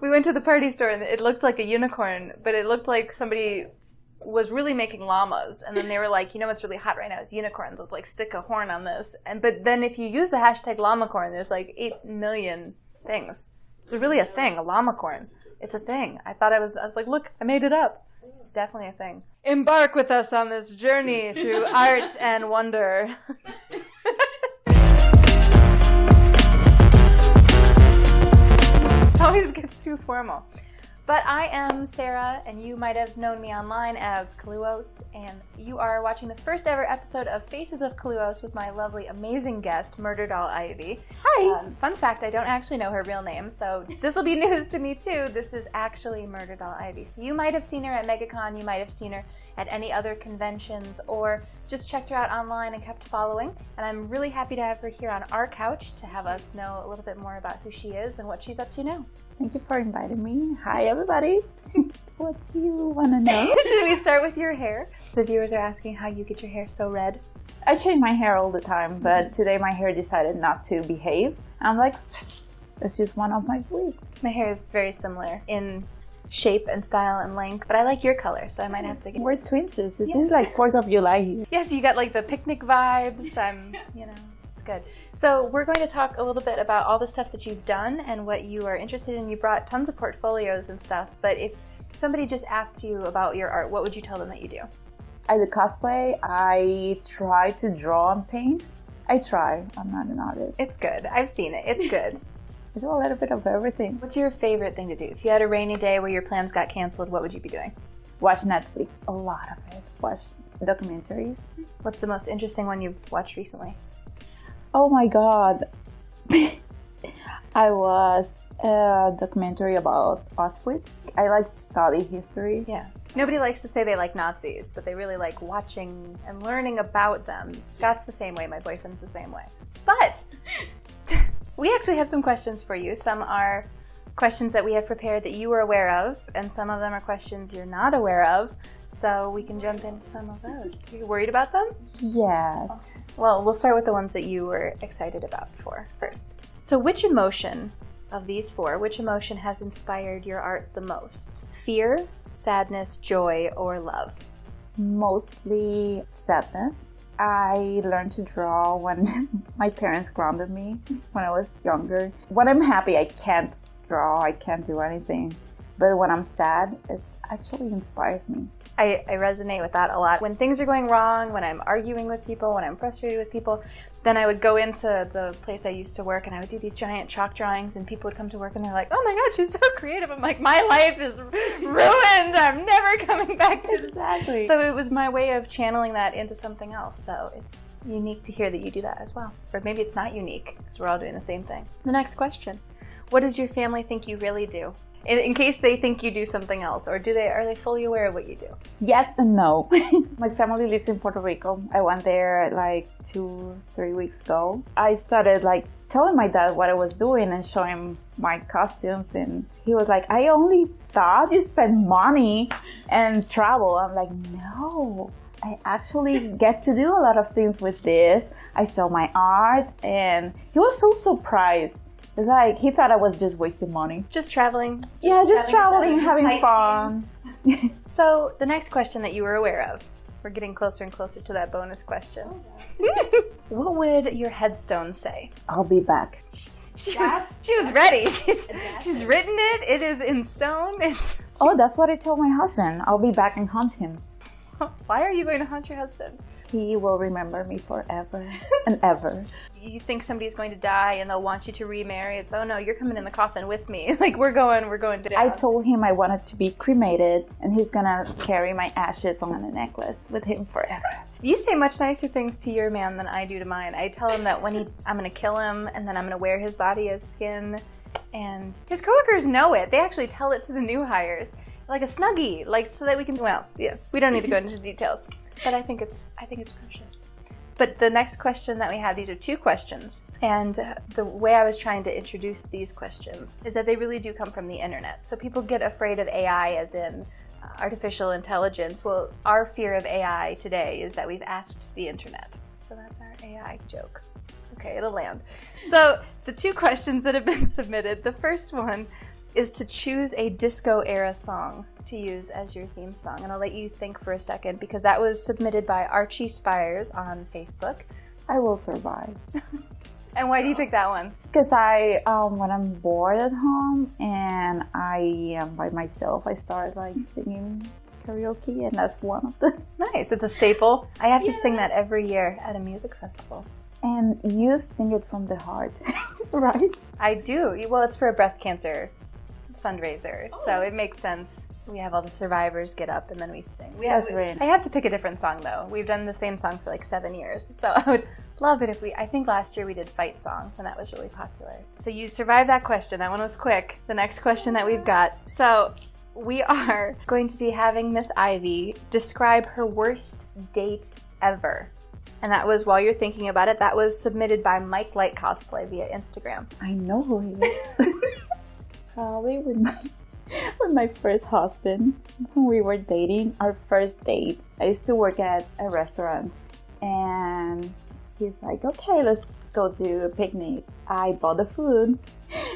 We went to the party store and it looked like a unicorn, but it looked like somebody was really making llamas, and then they were like, you know what's really hot right now is unicorns. Let's like stick a horn on this. But then if you use the hashtag llamacorn, there's like 8 million things. It's really a thing, a llamacorn. It's a thing. I was like, look, I made it up. It's definitely a thing. Embark with us on this journey through art and wonder. Always gets too formal. But I am Sarah, and you might have known me online as Kaluohs, and you are watching the first ever episode of Faces of Kaluohs with my lovely, amazing guest, Murderdoll Ivy. Hi! Fun fact, I don't actually know her real name, so this will be news to me too. This is actually Murderdoll Ivy. So you might have seen her at MegaCon, you might have seen her at any other conventions, or just checked her out online and kept following. And I'm really happy to have her here on our couch to have us know a little bit more about who she is and what she's up to now. Thank you for inviting me. Hi, everybody. What do you want to know? Should we start with your hair? The viewers are asking how you get your hair so red. I change my hair all the time, but today my hair decided not to behave. I'm like, it's just one of my wigs. My hair is very similar in shape and style and length, but I like your color, so I might have to get... We're twinsies. It is like 4th of July here. Yes, you got like the picnic vibes. Good. So we're going to talk a little bit about all the stuff that you've done and what you are interested in. You brought tons of portfolios and stuff, but if somebody just asked you about your art, what would you tell them that you do? I do cosplay. I try to draw and paint. I try. I'm not an artist. It's good. I've seen it. It's good. I do a little bit of everything. What's your favorite thing to do? If you had a rainy day where your plans got canceled, what would you be doing? Watch Netflix. A lot of it. Watch documentaries. What's the most interesting one you've watched recently? Oh my god. I watched a documentary about Auschwitz. I like to study history. Yeah. Nobody likes to say they like Nazis, but they really like watching and learning about them. Scott's the same way, my boyfriend's the same way. But we actually have some questions for you. Some are questions that we have prepared that you were aware of, and some of them are questions you're not aware of. So we can jump into some of those. Are you worried about them? Yes. Okay. Well, we'll start with the ones that you were excited about first. So which emotion of these four, which emotion has inspired your art the most? Fear, sadness, joy, or love? Mostly sadness. I learned to draw when my parents grounded me when I was younger. When I'm happy, I can't draw, I can't do anything. But when I'm sad, it actually inspires me. I resonate with that a lot. When things are going wrong, when I'm arguing with people, when I'm frustrated with people, then I would go into the place I used to work and I would do these giant chalk drawings, and people would come to work and they're like, oh my god, she's so creative. I'm like, my life is ruined. I'm never coming back to this. Exactly. So it was my way of channeling that into something else. So it's unique to hear that you do that as well. Or maybe it's not unique because we're all doing the same thing. The next question. What does your family think you really do? In case they think you do something else, or are they fully aware of what you do? Yes and no. My family lives in Puerto Rico. I went there like 2-3 weeks ago. I started like telling my dad what I was doing and showing my costumes, and he was like, I only thought you spend money and travel. I'm like, no, I actually get to do a lot of things with this. I sell my art, and he was so surprised. It's like he thought I was just wasting money. Just traveling? Yeah, just traveling, having fun. So the next question that you were aware of, we're getting closer and closer to that bonus question. What would your headstone say? I'll be back. She was ready. She's written it. It is in stone. Oh, that's what I told my husband. I'll be back and haunt him. Why are you going to haunt your husband? He will remember me forever and ever. You think somebody's going to die and they'll want you to remarry. It's, oh no, you're coming in the coffin with me. Like, we're going to I told him I wanted to be cremated, and he's gonna carry my ashes on a necklace with him forever. You say much nicer things to your man than I do to mine. I tell him that I'm gonna kill him, and then I'm gonna wear his body as skin. And his coworkers know it. They actually tell it to the new hires. Like a Snuggie, like so that we can, well, yeah, we don't need to go into details. But I think it's precious. But the next question that we have, these are 2 questions. And the way I was trying to introduce these questions is that they really do come from the internet. So people get afraid of AI as in artificial intelligence. Well, our fear of AI today is that we've asked the internet. So that's our AI joke. It's okay, it'll land. So the 2 questions that have been submitted, the first one is to choose a disco era song to use as your theme song. And I'll let you think for a second because that was submitted by Archie Spires on Facebook. I Will Survive. And why do you pick that one? Because when I'm bored at home and I am by myself, I start like singing karaoke, and that's one of the... Nice, it's a staple. I have to sing that every year at a music festival. And you sing it from the heart, right? I do. Well, it's for a breast cancer fundraiser, so it makes sense. We have all the survivors get up and then we sing. That's right. I had to pick a different song though. We've done the same song for like 7 years, so I would love it if I think last year we did Fight Song and that was really popular. So you survived that question. That one was quick. The next question that we've got. So we are going to be having Miss Ivy describe her worst date ever. And that was, while you're thinking about it, that was submitted by Mike Light Cosplay via Instagram. I know who he is. Probably with my first husband when we were dating, our first date. I used to work at a restaurant and he's like, okay, let's go do a picnic. I bought the food.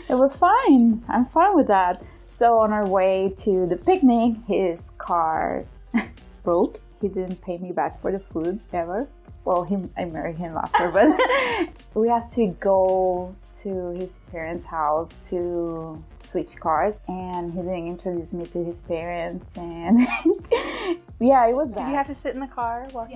It was fine. I'm fine with that. So on our way to the picnic, his car broke. He didn't pay me back for the food ever. Well, I married him after, but we have to go to his parents' house to switch cars, and he didn't introduce me to his parents, and yeah, it was bad. Did you have to sit in the car while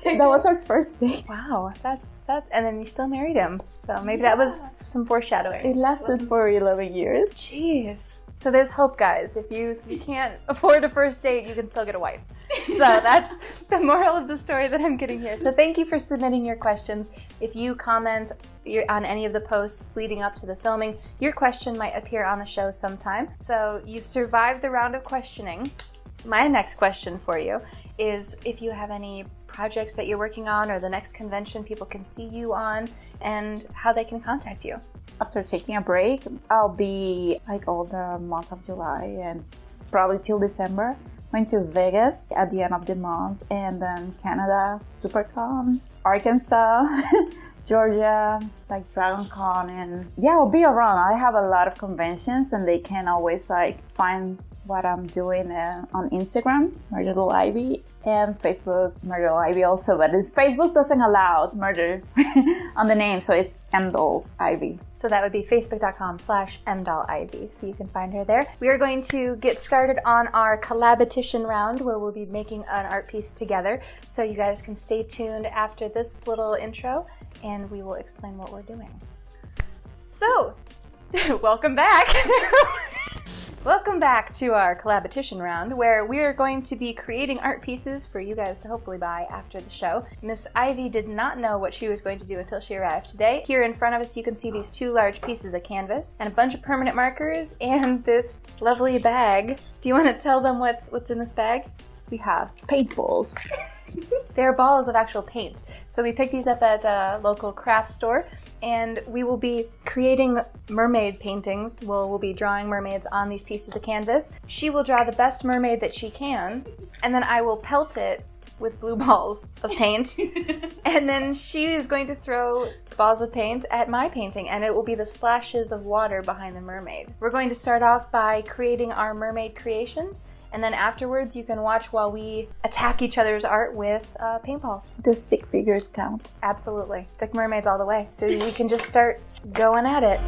That was our first date. Wow, that's, and then you still married him, so maybe that was some foreshadowing. It lasted for 11 years. Jeez. So there's hope, guys. If you can't afford a first date, you can still get a wife. So that's the moral of the story that I'm getting here. So thank you for submitting your questions. If you comment on any of the posts leading up to the filming, your question might appear on the show sometime. So you've survived the round of questioning. My next question for you is if you have any projects that you're working on or the next convention people can see you on and how they can contact you. After taking a break, I'll be like all the month of July and probably till December. Going to Vegas at the end of the month, and then Canada, SuperCon, Arkansas, Georgia, like DragonCon, and yeah, I'll be around. I have a lot of conventions and they can always like find what I'm doing on Instagram, Murderdoll Ivy, and Facebook, Murderdoll Ivy also, but Facebook doesn't allow murder on the name, so it's Mdoll Ivy. So that would be facebook.com/mdollivy, so you can find her there. We are going to get started on our Collabetition round where we'll be making an art piece together, so you guys can stay tuned after this little intro and we will explain what we're doing. So, welcome back. Welcome back to our Collabetition round, where we are going to be creating art pieces for you guys to hopefully buy after the show. Miss Ivy did not know what she was going to do until she arrived today. Here in front of us you can see these 2 large pieces of canvas and a bunch of permanent markers and this lovely bag. Do you want to tell them what's in this bag? We have paintballs. They're balls of actual paint. So we picked these up at a local craft store, and we will be creating mermaid paintings. We'll be drawing mermaids on these pieces of canvas. She will draw the best mermaid that she can, and then I will pelt it with blue balls of paint. And then she is going to throw balls of paint at my painting, and it will be the splashes of water behind the mermaid. We're going to start off by creating our mermaid creations, and then afterwards you can watch while we attack each other's art with paintballs. The stick figures count. Absolutely. Stick mermaids all the way. So we can just start going at it.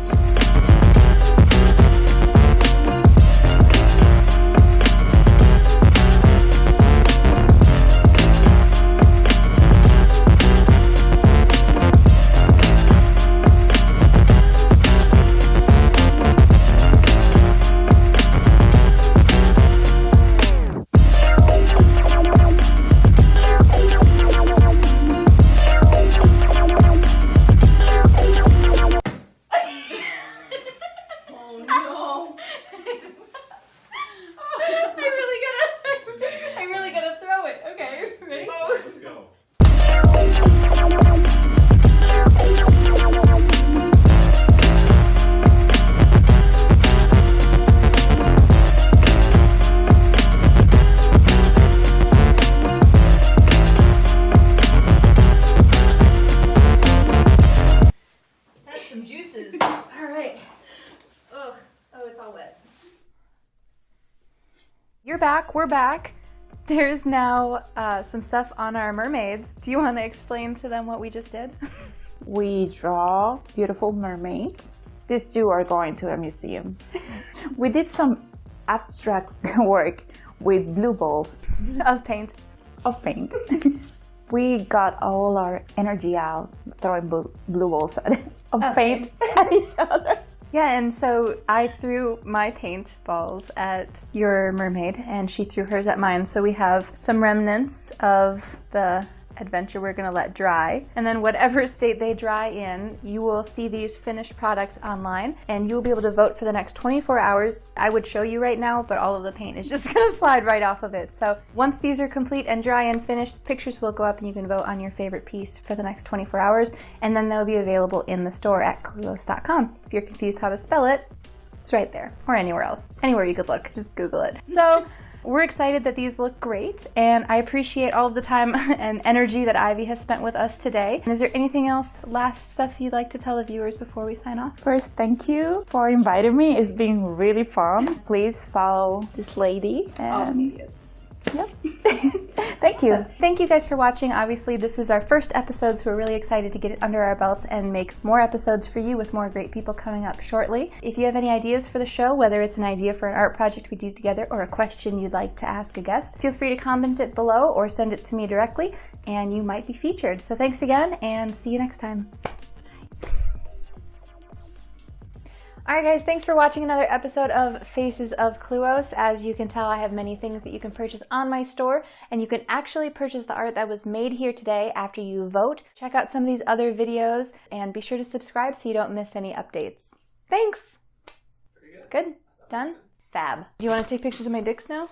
it. You're back. We're back. There's now some stuff on our mermaids. Do you want to explain to them what we just did? We draw beautiful mermaids. These two are going to a museum. We did some abstract work with blue balls. Of paint. We got all our energy out throwing blue balls of paint at each other. Yeah, and so I threw my paint balls at your mermaid, and she threw hers at mine. So we have some remnants of the adventure we're going to let dry. And then whatever state they dry in, you will see these finished products online, and you'll be able to vote for the next 24 hours. I would show you right now, but all of the paint is just going to slide right off of it. So once these are complete and dry and finished, pictures will go up and you can vote on your favorite piece for the next 24 hours. And then they'll be available in the store at Kaluohs.com. If you're confused how to spell it, it's right there, or anywhere else. Anywhere you could look, just Google it. So we're excited that these look great, and I appreciate all of the time and energy that Ivy has spent with us today. And is there anything else, last stuff you'd like to tell the viewers before we sign off? First, thank you for inviting me. It's been really fun. Please follow this lady. And yep. Thank you. Thank you guys for watching. Obviously, this is our first episode, so we're really excited to get it under our belts and make more episodes for you with more great people coming up shortly. If you have any ideas for the show, whether it's an idea for an art project we do together or a question you'd like to ask a guest, feel free to comment it below or send it to me directly, and you might be featured. So thanks again, and see you next time. Alright guys, thanks for watching another episode of Faces of Kaluohs. As you can tell, I have many things that you can purchase on my store, and you can actually purchase the art that was made here today after you vote. Check out some of these other videos, and be sure to subscribe so you don't miss any updates. Thanks! Good? Done? Fab. Do you want to take pictures of my dicks now?